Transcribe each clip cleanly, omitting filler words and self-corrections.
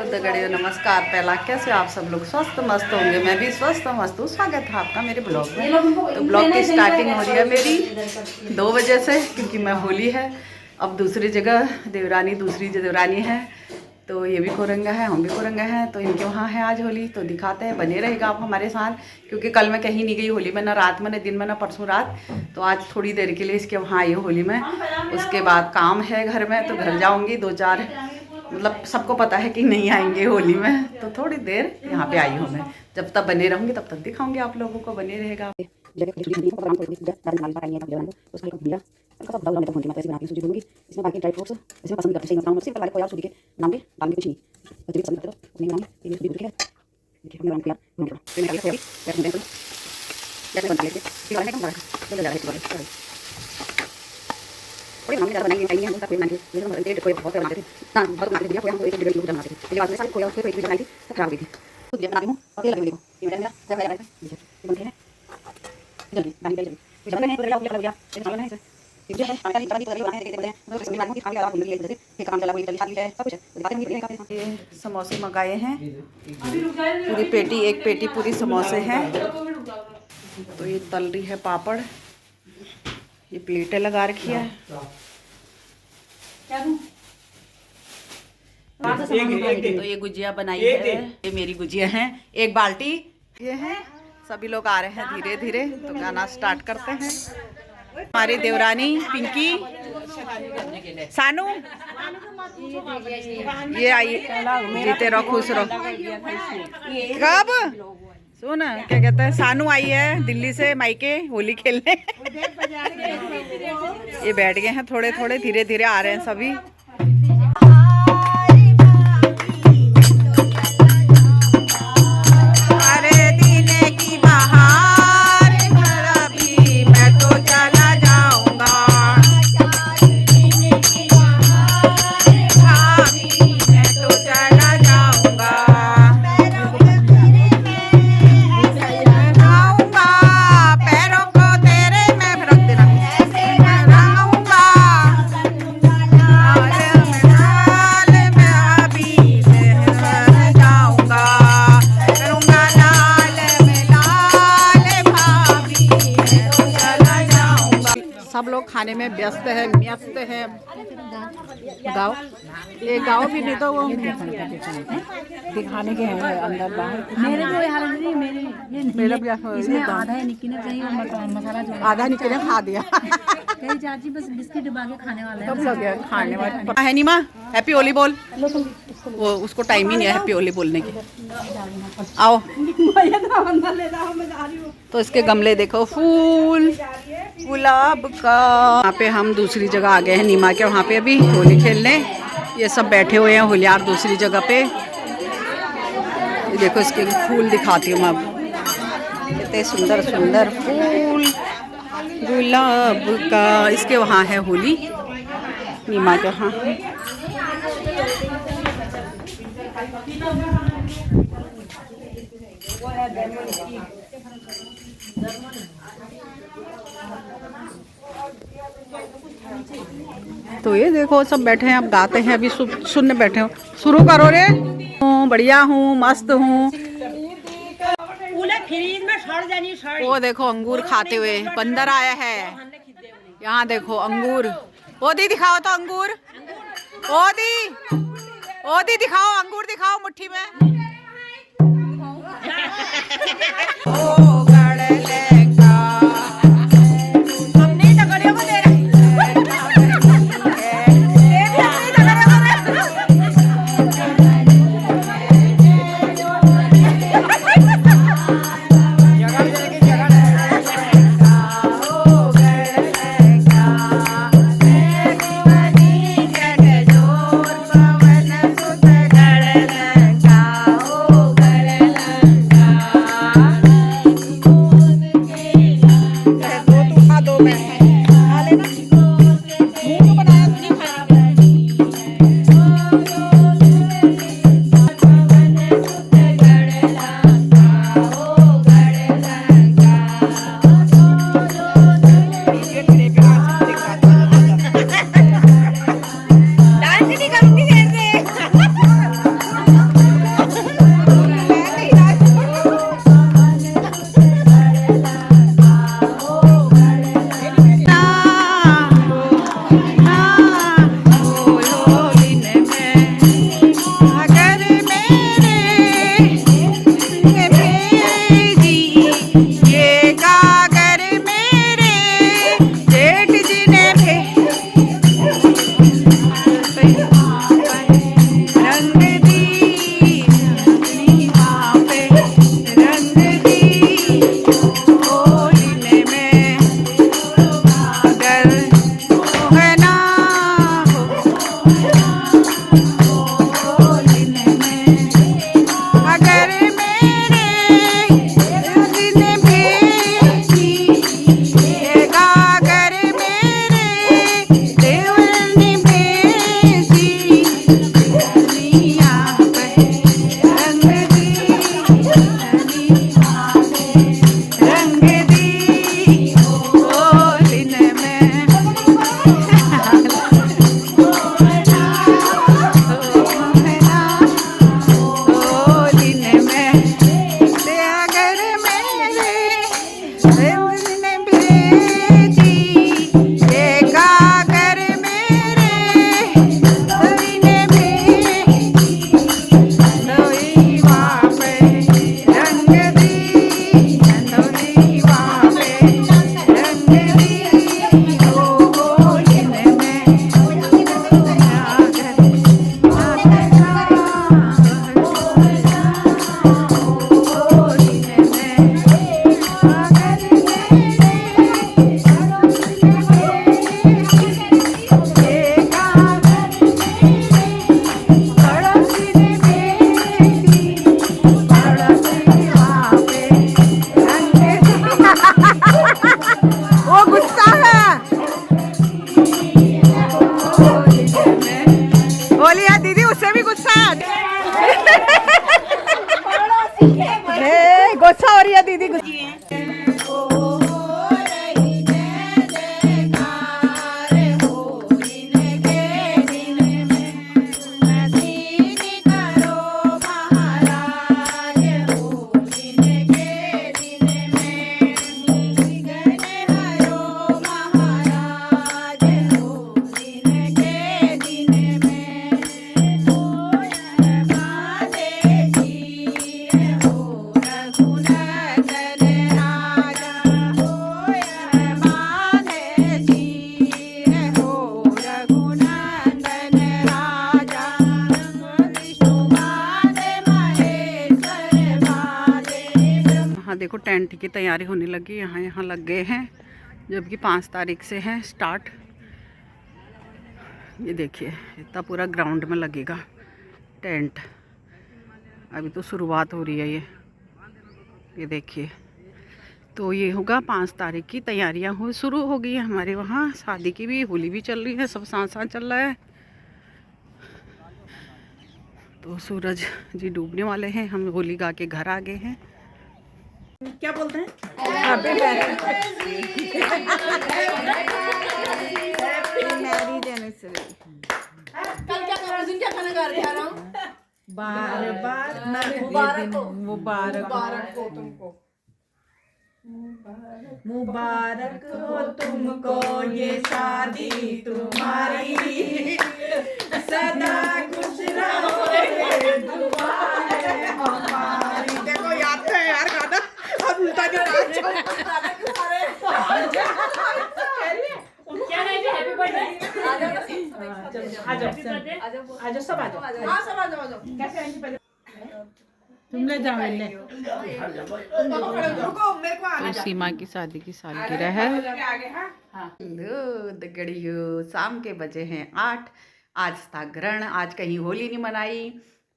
दगड़ियों नमस्कार। पहला कैसे आप सब लोग स्वस्थ मस्त होंगे। मैं भी स्वस्थ मस्त हूँ। स्वागत है आपका मेरे ब्लॉग में। तो ब्लॉग की स्टार्टिंग हो रही है मेरी 2 बजे से, क्योंकि मैं होली है अब दूसरी जगह, देवरानी दूसरी देवरानी है तो ये भी कोरंगा है, हम भी कोरंगा हैं, तो इनके वहाँ है आज होली। तो दिखाते हैं, बने रहेगा आप हमारे साथ, क्योंकि कल मैं कहीं नहीं गई होली में, ना रात में, ना दिन में, ना परसों रात। तो आज थोड़ी देर के लिए इसके वहाँ आई हूँ होली में। उसके बाद काम है घर में, तो घर जाऊँगी 2-4, मतलब सबको पता है कि नहीं आएंगे होली में, तो थोड़ी देर यहाँ पे आई हूँ मैं। जब तक बने रहूँगी तब तक दिखाऊंगी आप लोगों को, बने रहेगा। इसमें बाकी ड्राई फ्रूट्स इसमें पसंद करते हैं, सिंपल वाले को यार सूजी के नाम पे डालने कुछ नहीं, बच्चे भी पसंद करते हो नहीं नाम है, ये सूजी है। देखिए हमने रंग किया फिर मैं डाल दिया अभी बैठ में जैसे बना लेते फिर वाला एकदम बड़ा जा रहा है थोड़ी हम ज्यादा बनाएंगे हम तक बनाएंगे लेकिन हम डेढ़ कोई बहुत बनाते थे ना बहुत बनाते थे, हम 1-1.5 किलो बनाते थे। पहले बाद में सारी कोई और फिर एक बनाई थी तो खराब हो गई थी। तो ये बना रही हूं और ये लगे देखो ये मेरा जब लगा है ये बनते हैं जल्दी पानी डाल जल्दी जब नहीं पूरा लग गया ये सामान है ये है पानी डाल दी बनाए देते हैं तो इसमें बनाऊंगी खाली और ले लेते थे काम चला वही जल्दी खाली है सब कुछ दिखाते हैं। ये समोसे मंगाए हैं पूरी पेटी, एक पेटी पूरी समोसे हैं। तो ये तल रही है पापड़, ये प्लेटें लगा रखी है। तो ये गुजिया बनाई है, ये मेरी गुजिया है, एक बाल्टी ये है। सभी लोग आ रहे हैं धीरे धीरे, तो गाना स्टार्ट करते हैं। हमारी देवरानी पिंकी, सानू ये आई, जीते रहो खुश रहो। कब सुन क्या कहते हैं, सानू आई है दिल्ली से मायके होली खेलने। ये बैठ गए हैं थोड़े थोड़े, धीरे धीरे आ रहे हैं सभी। सब लोग खाने में व्यस्त है। गाओ ये गाओ भी नहीं तो वो दिखाने के हैं अंदर बाहर। मेरे भी इसमें आधा निक्की ने चाहिए मसाला जो आधा निक्की ने खा दिया। कई चाची बस बिस्किट डुबा के खाने वाला है, सब लोग खाने वाले है। नीमा हैप्पी होली बोल, वो उसको टाइम ही नहीं है हैप्पी होली बोलने की। आओ तो इसके गमले देखो, फूल गुलाब का। यहाँ पे हम दूसरी जगह आ गए हैं नीमा के वहाँ पे अभी होली खेलने। ये सब बैठे हुए हैं होलियार दूसरी जगह पे। देखो इसके फूल दिखाती हूँ मैं अब, कितने सुंदर सुंदर फूल गुलाब का। इसके वहाँ है होली नीमा के वहाँ। तो ये देखो सब बैठे हैं, अब गाते हैं, अभी सुनने बैठे हो। शुरू करो रे। बढ़िया हूँ, मस्त हूँ। वो देखो अंगूर खाते हुए बंदर आया है। यहाँ देखो अंगूर। ओदी दिखाओ तो अंगूर, ओदी दिखाओ, अंगूर दिखाओ मुट्ठी में। गुस्सा हो रही है दीदी। देखो टेंट की तैयारी होने लगी, यहाँ लग गए हैं, जबकि 5 तारीख से है स्टार्ट। ये देखिए इतना पूरा ग्राउंड में लगेगा टेंट। अभी तो शुरुआत हो रही है ये देखिए। तो ये होगा 5 तारीख की तैयारियां शुरू हो गई है हमारे वहाँ। शादी की भी, होली भी चल रही है, सब साथ साथ चल रहा है। तो सूरज जी डूबने वाले हैं, हम होली गा के घर आ गए हैं। क्या बोलते हैं? Happy marriage anniversary. कल क्या कर रहे, क्या खाना खा रहे हो? बार बार मुबारक हो तुमको, मुबारक हो तुमको ये शादी तुम्हारी, सदा खुश रहो दुआ है हमारी। देखो याद है यार गाना, अब उल्टा नहीं क्या नहीं है। Happy birthday. आ जाओ सब आ जाओ। हां सब आ जाओ। कैसे आएंगे पहले तुम ले जाओ ले। तो सीमा की शादी की सालगिरह है। लो दगड़ियो, शाम के बजे हैं 8। आज था ग्रहण, आज कहीं होली नहीं मनाई।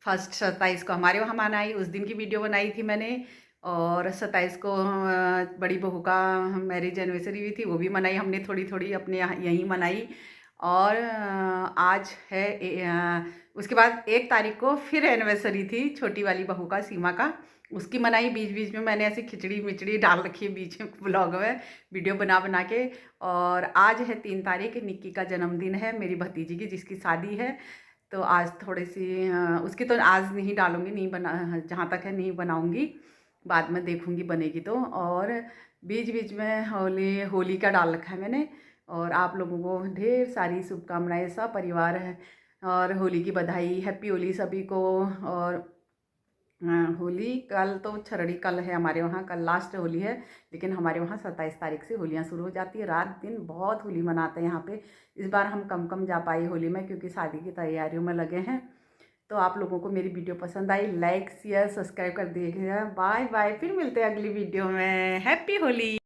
फर्स्ट 27 को हमारे वहाँ मनाई, उस दिन की वीडियो बनाई थी मैंने। और 27 को बड़ी बहू का मैरिज एनिवर्सरी भी थी, वो भी मनाई हमने थोड़ी थोड़ी अपने यहीं मनाई। और आज है उसके बाद 1 तारीख को फिर एनिवर्सरी थी छोटी वाली बहू का, सीमा का, उसकी मनाई। बीच बीच में मैंने ऐसी खिचड़ी मिचड़ी डाल रखी है बीच में ब्लॉग में, वीडियो बना बना के। और आज है 3 तारीख, निक्की का जन्मदिन है, मेरी भतीजी की जिसकी शादी है। तो आज थोड़ी सी उसकी तो आज नहीं डालूँगी, नहीं बना, जहाँ तक है नहीं बनाऊँगी, बाद में देखूँगी बनेगी तो। और बीच बीच में होली का डाल रखा है मैंने। और आप लोगों को ढेर सारी शुभकामनाएं, सब परिवार है, और होली की बधाई, हैप्पी होली सभी को। और होली कल तो छरड़ी कल है हमारे वहाँ, कल लास्ट होली है, लेकिन हमारे वहाँ 27 तारीख से होलियाँ शुरू हो जाती है। रात दिन बहुत होली मनाते हैं यहाँ पे। इस बार हम कम जा पाए होली में, क्योंकि शादी की तैयारियों में लगे हैं। तो आप लोगों को मेरी वीडियो पसंद आई, लाइक शेयर सब्सक्राइब कर दीजिएगा। बाय बाय, फिर मिलते हैं अगली वीडियो में। हैप्पी होली।